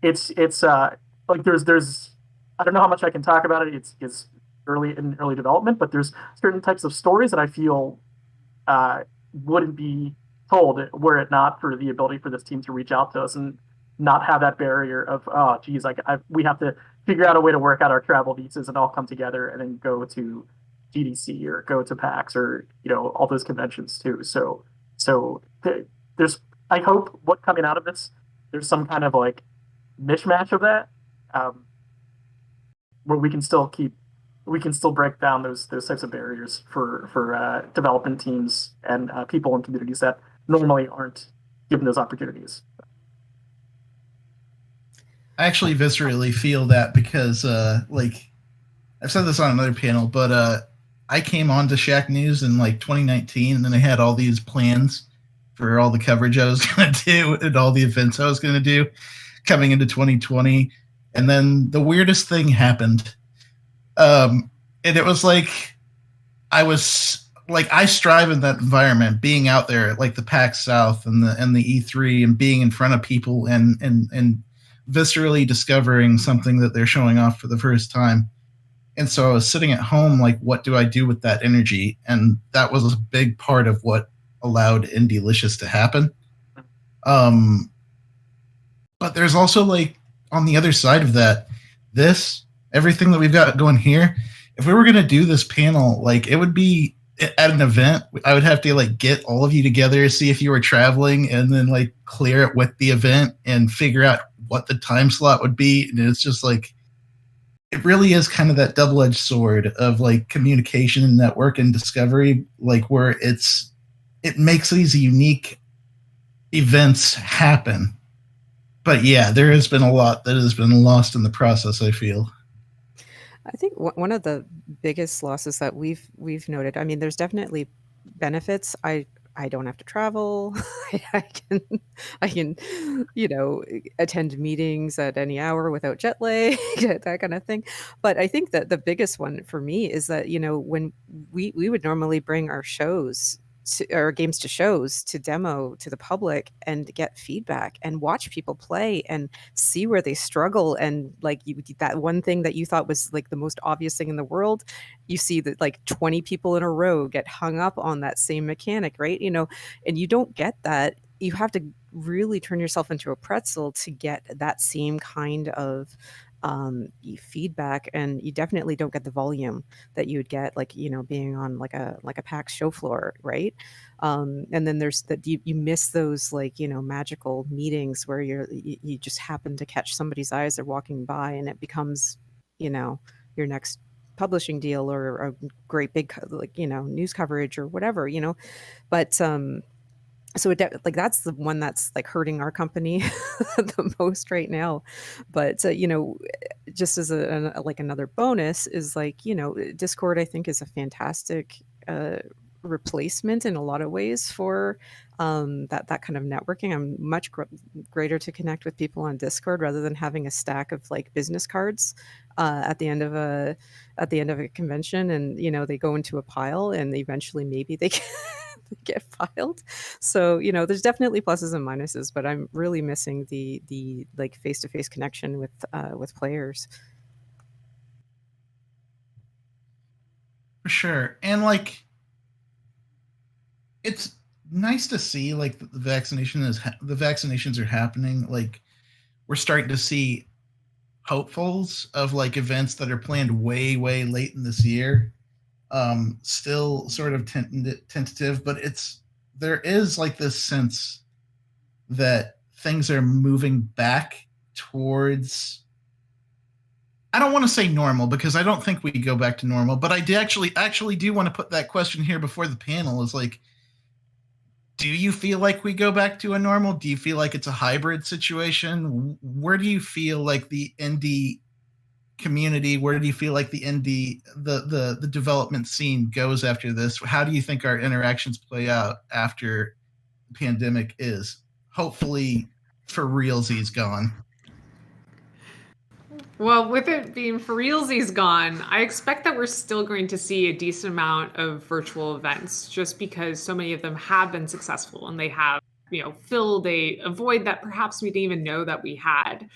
it's like there's I don't know how much I can talk about it. It's early development, but there's certain types of stories that I feel wouldn't be told were it not for the ability for this team to reach out to us and not have that barrier of, oh geez, like we have to figure out a way to work out our travel visas and all come together and then go to GDC or go to PAX or all those conventions too. So there's, I hope what coming out of this, there's some kind of like mishmash of that, where we can still break down those types of barriers for development teams and people in communities that normally aren't given those opportunities. I actually viscerally feel that because, like, I've said this on another panel, but I came on to Shacknews in like 2019, and then I had all these plans for all the coverage I was going to do and all the events I was going to do coming into 2020. And then the weirdest thing happened. And it was like, I strive in that environment, being out there like the PAX South and the E3 and being in front of people and viscerally discovering something that they're showing off for the first time. And so I was sitting at home like, what do I do with that energy? And that was a big part of what allowed Indie-licious to happen. But there's also, like, on the other side of that, everything that we've got going here, if we were going to do this panel, like, it would be at an event. I would have to like get all of you together, see if you were traveling, and then like clear it with the event and figure out what the time slot would be. And it's just like, it really is kind of that double-edged sword of like communication and network and discovery, like where it makes these unique events happen. But yeah, there has been a lot that has been lost in the process, I feel. I think one of the biggest losses that we've noted, I mean, there's definitely benefits. I don't have to travel. I can, attend meetings at any hour without jet lag, that kind of thing. But I think that the biggest one for me is that, when we would normally bring our games to shows to demo to the public and get feedback and watch people play and see where they struggle, and like that one thing that you thought was like the most obvious thing in the world, you see that like 20 people in a row get hung up on that same mechanic, right? And you don't get that. You have to really turn yourself into a pretzel to get that same kind of feedback, and you definitely don't get the volume that you would get, like, being on like a PAX show floor, right? And then there's that you miss those, like, magical meetings where you just happen to catch somebody's eyes, they're walking by, and it becomes, your next publishing deal or a great big like news coverage or whatever, but so like that's the one that's like hurting our company the most right now. But just as like another bonus is, like, Discord, I think, is a fantastic replacement in a lot of ways for that kind of networking. I'm much greater to connect with people on Discord rather than having a stack of like business cards at the end of a convention, and they go into a pile and eventually maybe they get filed. So there's definitely pluses and minuses, but I'm really missing the like face-to-face connection with players. For sure. And like, it's nice to see like the vaccinations are happening. Like, we're starting to see hopefuls of like events that are planned way late in this year. Still sort of tentative, but there is like this sense that things are moving back towards, I don't want to say normal, because I don't think we go back to normal, but I actually do want to put that question here before the panel, is like, do you feel like we go back to a normal? Do you feel like it's a hybrid situation? Where do you feel like the indie community, where do you feel like the indie, the development scene goes after this? How do you think our interactions play out after the pandemic is hopefully for realsies gone? Well, with it being for realsies gone, I expect that we're still going to see a decent amount of virtual events, just because so many of them have been successful and they have, filled a void that perhaps we didn't even know that we had.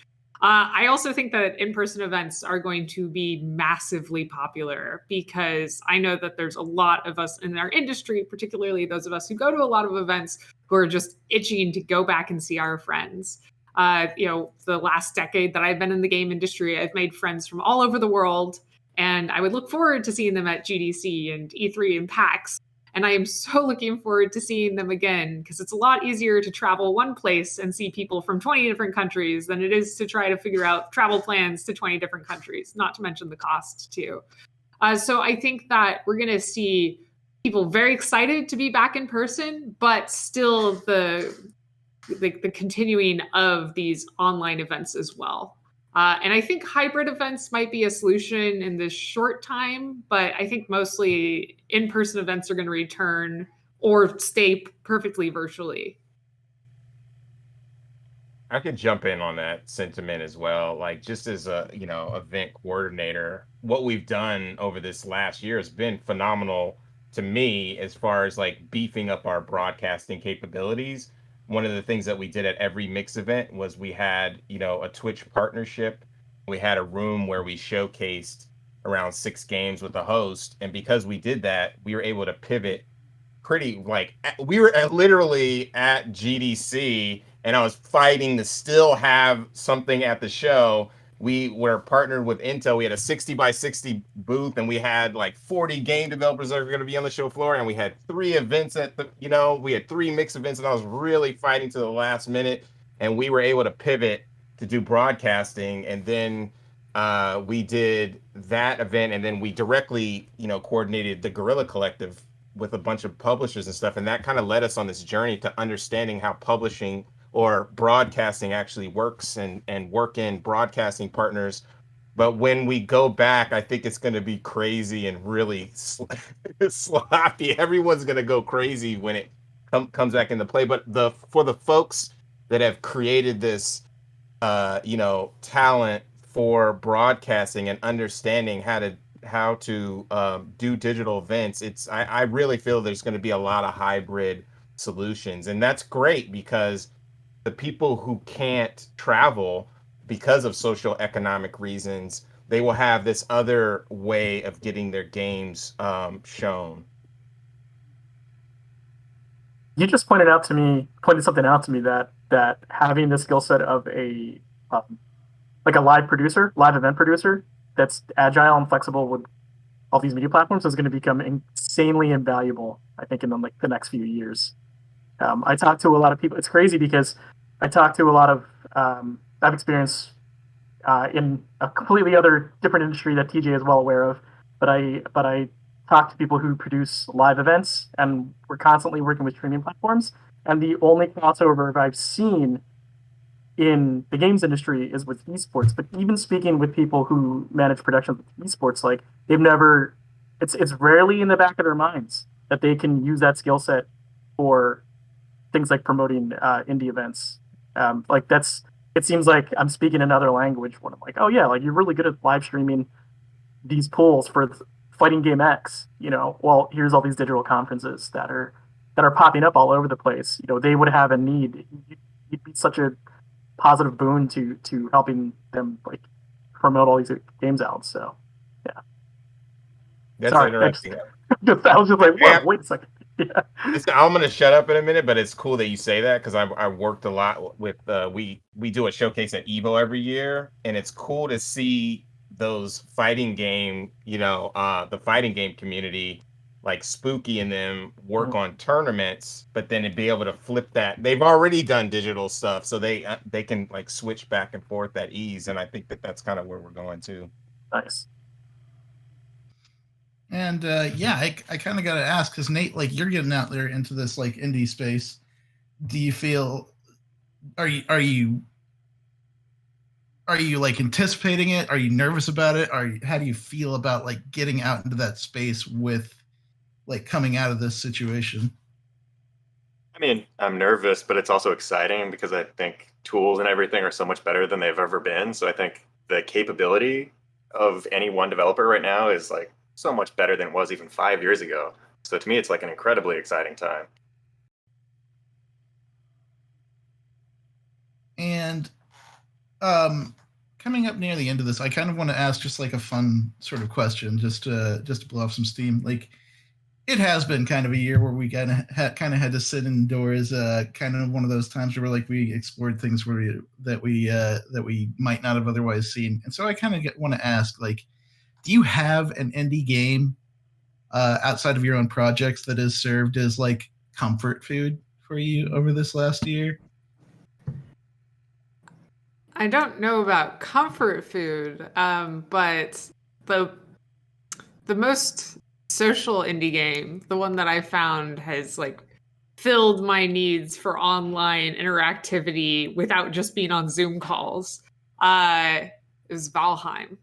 I also think that in-person events are going to be massively popular, because I know that there's a lot of us in our industry, particularly those of us who go to a lot of events, who are just itching to go back and see our friends. The last decade that I've been in the game industry, I've made friends from all over the world, and I would look forward to seeing them at GDC and E3 and PAX. And I am so looking forward to seeing them again, because it's a lot easier to travel one place and see people from 20 different countries than it is to try to figure out travel plans to 20 different countries, not to mention the cost too. So I think that we're going to see people very excited to be back in person, but still the continuing of these online events as well. And I think hybrid events might be a solution in this short time, but I think mostly in-person events are going to return or stay perfectly virtually. I could jump in on that sentiment as well. Like, just as a, event coordinator, what we've done over this last year has been phenomenal to me, as far as like beefing up our broadcasting capabilities. One of the things that we did at every mix event was we had, a Twitch partnership. We had a room where we showcased around 6 games with the host. And because we did that, we were able to pivot pretty, like, we were literally at GDC, and I was fighting to still have something at the show. We were partnered with Intel. We had a 60 by 60 booth, and we had like 40 game developers that are going to be on the show floor. And we had 3 events we had 3 mixed events, and I was really fighting to the last minute. And we were able to pivot to do broadcasting. And then we did that event, and then we directly, coordinated the Guerrilla Collective with a bunch of publishers and stuff. And that kind of led us on this journey to understanding how publishing or broadcasting actually works, and work in broadcasting partners. But when we go back, I think it's going to be crazy and really sloppy. Everyone's going to go crazy when it comes back into play. But for the folks that have created this, talent for broadcasting and understanding how to do digital events, I really feel there's going to be a lot of hybrid solutions, and that's great, because the people who can't travel because of social economic reasons, they will have this other way of getting their games shown. You just pointed something out to me, that having the skill set of a like a live event producer that's agile and flexible with all these media platforms is going to become insanely invaluable, I think, in the next few years. I talk to a lot of people. It's crazy because I talk to a lot of I've experienced in a completely other different industry that TJ is well aware of, but I talk to people who produce live events, and we're constantly working with streaming platforms. And the only crossover I've seen in the games industry is with esports. But even speaking with people who manage productions with esports, like they've never, it's rarely in the back of their minds that they can use that skill set for things like promoting indie events. Like that's, it seems like I'm speaking another language when I'm like, oh yeah, like you're really good at live streaming these polls for fighting game X. Well, here's all these digital conferences that are popping up all over the place. They would have a need. You'd be such a positive boon to helping them like promote all these games out. So yeah, That's sorry, interesting. I was just like, whoa, wait a second. Yeah. I'm gonna shut up in a minute, but it's cool that you say that because I worked a lot with we do a showcase at Evo every year, and it's cool to see those fighting game, the fighting game community like Spooky and them work on tournaments, but then to be able to flip that, they've already done digital stuff, so they can like switch back and forth at ease, and I think that's kind of where we're going to. Nice. And I kind of got to ask, because Nate, like you're getting out there into this like indie space. Do you feel, are you like anticipating it? Are you nervous about it? How do you feel about like getting out into that space with like coming out of this situation? I mean, I'm nervous, but it's also exciting because I think tools and everything are so much better than they've ever been. So I think the capability of any one developer right now is like so much better than it was even 5 years ago. So to me, it's like an incredibly exciting time. And coming up near the end of this, I kind of want to ask just like a fun sort of question, just to blow off some steam. Like, it has been kind of a year where we kind of had to sit indoors. Kind of one of those times where like we explored things that we might not have otherwise seen. And so I kind of want to ask, like, do you have an indie game outside of your own projects that has served as like comfort food for you over this last year? I don't know about comfort food, but the most social indie game, the one that I found has like filled my needs for online interactivity without just being on Zoom calls, is Valheim.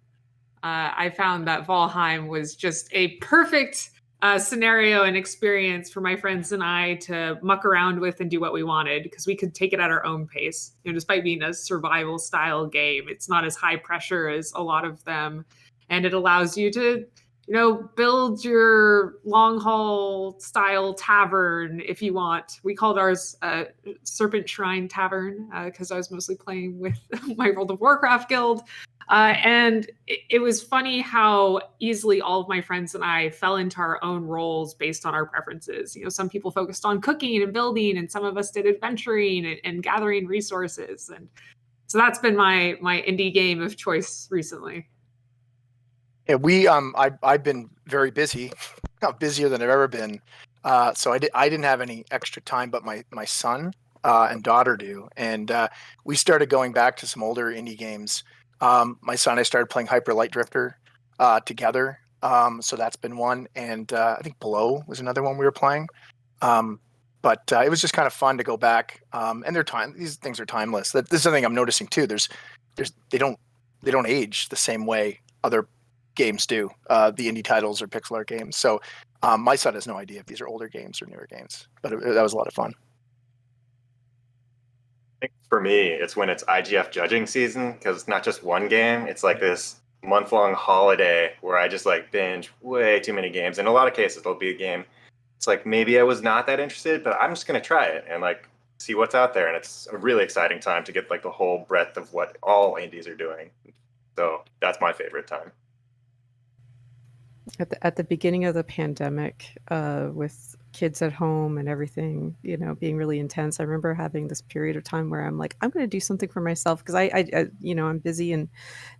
I found that Valheim was just a perfect scenario and experience for my friends and I to muck around with and do what we wanted, because we could take it at our own pace. Despite being a survival style game, it's not as high pressure as a lot of them, and it allows you to build your long haul style tavern if you want. We called ours Serpent Shrine Tavern because I was mostly playing with my World of Warcraft guild. And it was funny how easily all of my friends and I fell into our own roles based on our preferences. Some people focused on cooking and building, and some of us did adventuring and gathering resources. And so that's been my indie game of choice recently. Yeah, I've been very busy, busier than I've ever been. So I didn't have any extra time, but my son and daughter do, and we started going back to some older indie games. My son and I started playing Hyper Light Drifter together, so that's been one, and I think Below was another one we were playing. But it was just kind of fun to go back, and these things are timeless. This is something I'm noticing too. They don't age the same way other games do, the indie titles or pixel art games. So my son has no idea if these are older games or newer games, but that was a lot of fun. I think for me, it's when it's IGF judging season, because it's not just one game. It's like this month-long holiday where I just like binge way too many games. In a lot of cases, there'll be a game. It's like maybe I was not that interested, but I'm just going to try it and like see what's out there. And it's a really exciting time to get like the whole breadth of what all indies are doing. So that's my favorite time. At the beginning of the pandemic, with kids at home and everything, being really intense. I remember having this period of time where I'm like, I'm going to do something for myself because I'm busy and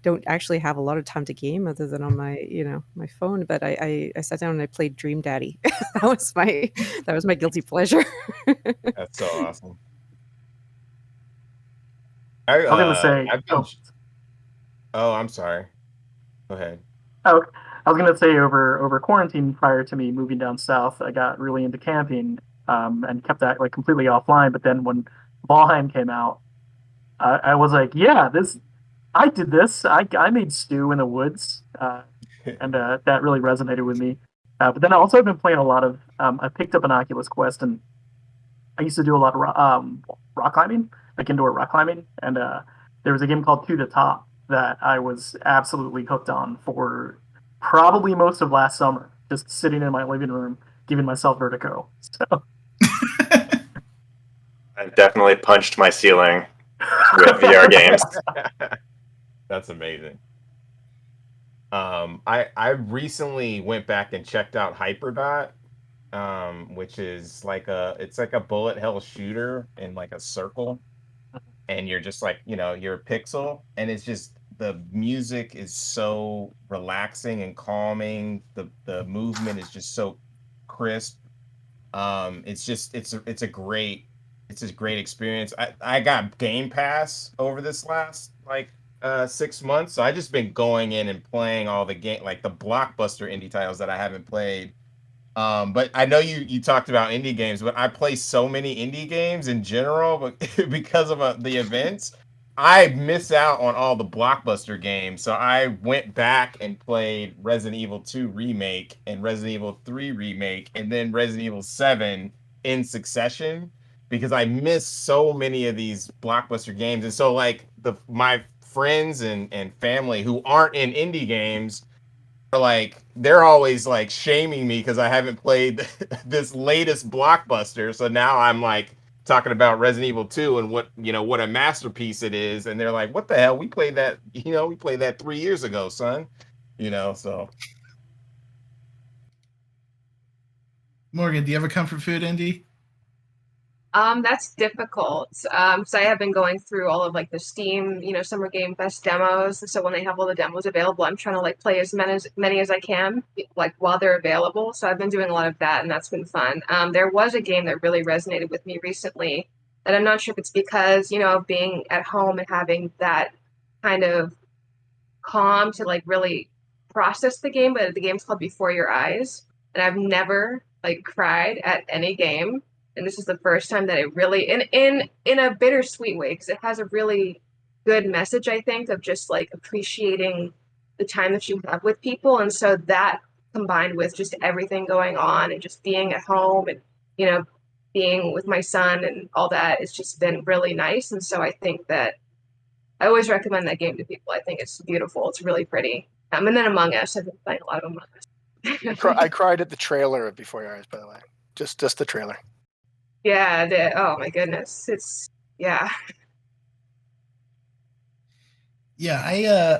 don't actually have a lot of time to game other than on my, my phone. But I sat down and I played Dream Daddy. that was my guilty pleasure. That's so awesome. I was gonna say. I'm sorry. Go ahead. Oh, I was gonna say over quarantine prior to me moving down south, I got really into camping and kept that like completely offline. But then when Valheim came out, I was like, yeah, I did this. I made stew in the woods, and that really resonated with me. But then also I've been playing a lot of. I picked up an Oculus Quest, and I used to do a lot of rock climbing, like indoor rock climbing, and there was a game called To the Top that I was absolutely hooked on for probably most of last summer, just sitting in my living room, giving myself vertigo. So I've definitely punched my ceiling with VR games. That's amazing. I recently went back and checked out Hyperdot, which is like a bullet hell shooter in like a circle, and you're just like, you're a pixel, and it's just the music is so relaxing and calming. The movement is just so crisp. It's a great experience. I got Game Pass over this last 6 months, so I just been going in and playing all the the blockbuster indie titles that I haven't played. But I know you talked about indie games, but I play so many indie games in general, but because of the events, I miss out on all the blockbuster games. So I went back and played Resident Evil 2 Remake and Resident Evil 3 Remake and then Resident Evil 7 in succession because I missed so many of these blockbuster games. And so my friends and family who aren't in indie games, they're always shaming me because I haven't played this latest blockbuster. So now I'm talking about Resident Evil 2 and what a masterpiece it is, and they're like, "What the hell? We played that 3 years ago, son." So. Morgan, do you have a comfort food, Indy? That's difficult. So I have been going through all of the Steam, Summer Game Fest demos. So when they have all the demos available, I'm trying to play as many as I can, while they're available. So I've been doing a lot of that, and that's been fun. There was a game that really resonated with me recently, and I'm not sure if it's because, being at home and having that kind of calm to really process the game, but the game's called Before Your Eyes, and I've never cried at any game. And this is the first time that it really, in a bittersweet way, because it has a really good message, I think, of just appreciating the time that you have with people. And so that combined with just everything going on and just being at home and being with my son and all that, it's just been really nice. And so I think that I always recommend that game to people. I think it's beautiful. It's really pretty. And then Among Us, I've been playing a lot of Among Us. I cried at the trailer of Before Your Eyes, by the way. Just the trailer. Yeah, oh my goodness. Yeah. Yeah,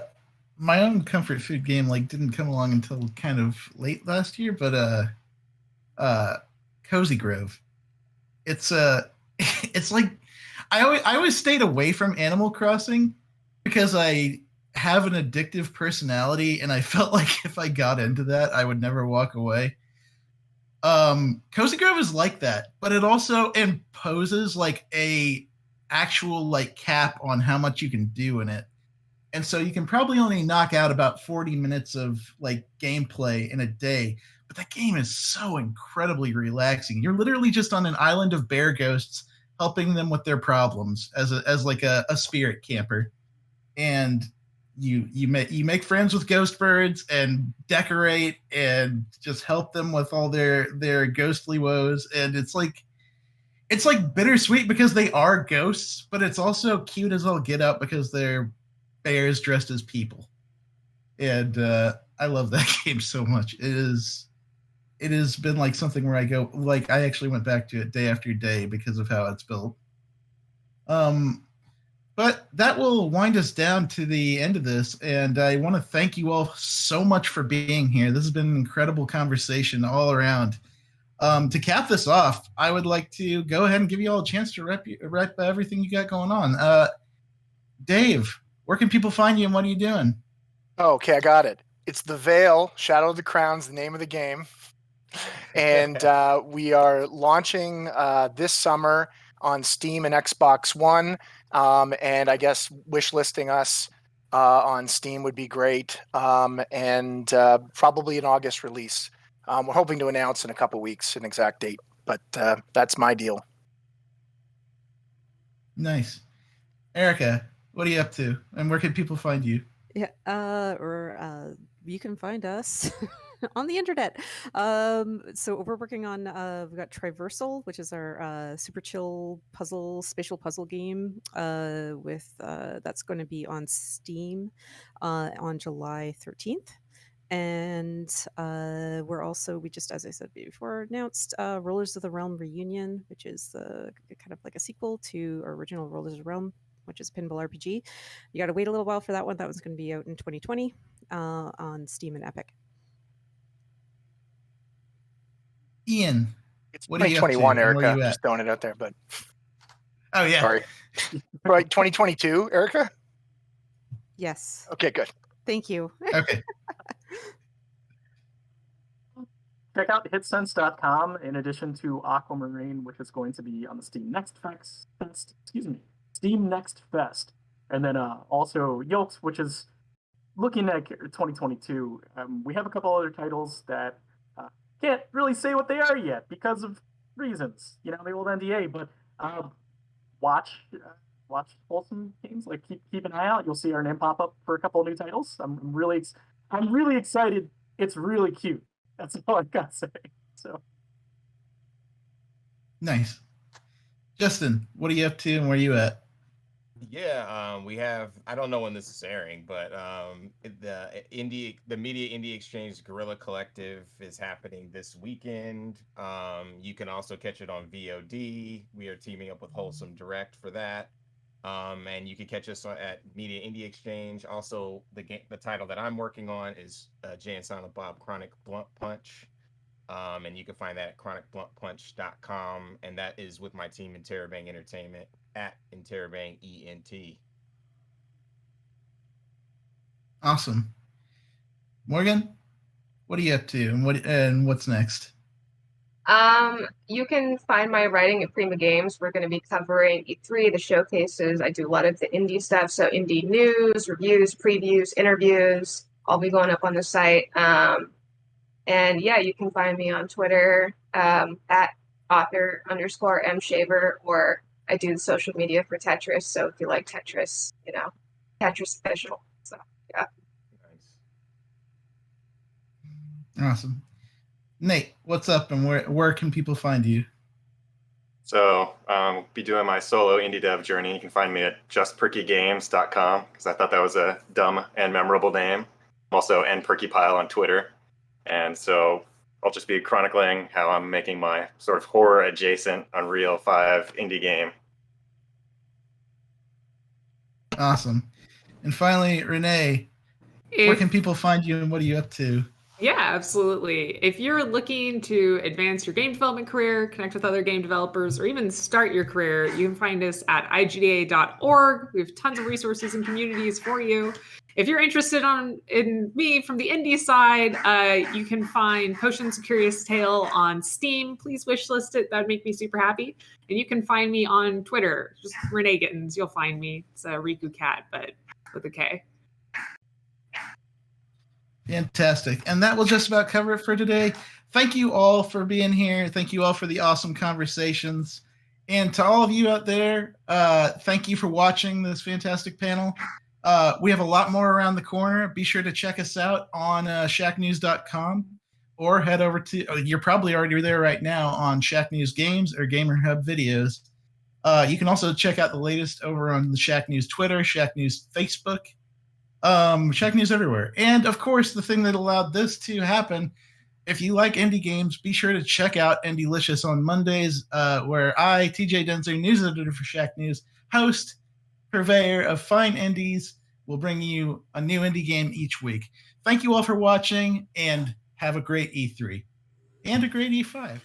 my own comfort food game didn't come along until kind of late last year, but Cozy Grove. It's it's I always stayed away from Animal Crossing because I have an addictive personality, and I felt like if I got into that, I would never walk away. Cozy Grove is like that, but it also imposes a actual cap on how much you can do in it. And so you can probably only knock out about 40 minutes of gameplay in a day, but that game is so incredibly relaxing. You're literally just on an island of bear ghosts helping them with their problems as a spirit camper. And you make friends with ghost birds and decorate and just help them with all their ghostly woes. And it's bittersweet because they are ghosts, but it's also cute as all get up because they're bears dressed as people. And I love that game so much. It has been something where I go I actually went back to it day after day because of how it's built. But that will wind us down to the end of this, and I want to thank you all so much for being here. This has been an incredible conversation all around. To cap this off, I would like to go ahead and give you all a chance to rep everything you got going on. Dave, where can people find you and what are you doing? Okay, I got it. It's The Veil, Shadow of the Crown's the name of the game. And we are launching this summer on Steam and Xbox One. And I guess wishlisting us on Steam would be great. And probably an August release. We're hoping to announce in a couple weeks an exact date, but that's my deal. Nice. Erica, what are you up to? And where can people find you? Yeah, you can find us on the internet. So we're working on we've got Traversal, which is our super chill spatial puzzle game. With that's going to be on Steam on July 13th. And we just, as I said before, announced Rollers of the Realm Reunion, which is kind of like a sequel to our original Rollers of the Realm, which is a pinball RPG. You got to wait a little while for that one. That one's going to be out in 2020 on Steam and Epic. Ian, it's what are you up to? 2021, And where Erica. you at? Just throwing it out there, but Oh yeah, sorry. Right, 2022, Erica? Yes. Okay, good. Thank you. Okay. Check out hitsense.com in addition to Aquamarine, which is going to be on the Steam Next Fest. Steam Next Fest. And then also Yoked, which is looking at 2022. We have a couple other titles that can't really say what they are yet because of reasons, the old NDA, but watch wholesome games, like keep an eye out. You'll see our name pop up for a couple of new titles. I'm really excited. It's really cute. That's all I've got to say. So Nice. Justin, what are you up to and where are you at? Yeah, we have, I don't know when this is airing, but the Media Indie Exchange Guerrilla Collective is happening this weekend. You can also catch it on VOD. We are teaming up with Wholesome Direct for that. And you can catch us at Media Indie Exchange. Also, the title that I'm working on is Jay and Silent Bob Chronic Blunt Punch. And you can find that at chronicbluntpunch.com. And that is with my team Interrobang Entertainment at Interrobang ENT. Awesome. Morgan, what are you up to and what's next? You can find my writing at Prima Games. We're going to be covering E3, the showcases. I do a lot of the indie stuff, so indie news, reviews, previews, interviews. I'll be going up on the site. And yeah, you can find me on Twitter at author_MShaver, or I do the social media for Tetris. So if you like Tetris, Tetris special. So yeah. Nice. Awesome. Nate, what's up and where can people find you? So I'll be doing my solo indie dev journey. You can find me at justperkygames.com because I thought that was a dumb and memorable name. I'm also nperkypile on Twitter. And so I'll just be chronicling how I'm making my sort of horror adjacent Unreal 5 indie game. Awesome. And finally, Renee, where can people find you and what are you up to? Yeah, absolutely. If you're looking to advance your game development career, connect with other game developers, or even start your career, you can find us at igda.org. We have tons of resources and communities for you. If you're interested in me from the indie side, you can find Potions of Curious Tale on Steam. Please wishlist it. That'd make me super happy. And you can find me on Twitter. Just Renee Gittins. You'll find me. It's a Riku Cat, but with a K. Fantastic. And that will just about cover it for today. Thank you all for being here. Thank you all for the awesome conversations. And to all of you out there, thank you for watching this fantastic panel. We have a lot more around the corner. Be sure to check us out on shacknews.com or head over to, you're probably already there right now on Shack News Games or Gamer Hub Videos. You can also check out the latest over on the Shack News Twitter, Shack News Facebook, Shack News everywhere. And of course, the thing that allowed this to happen, if you like indie games, be sure to check out Indie-licious on Mondays, where I, TJ Denzer, news editor for Shack News, host, purveyor of fine indies, will bring you a new indie game each week. Thank you all for watching, and have a great E3 and a great E5.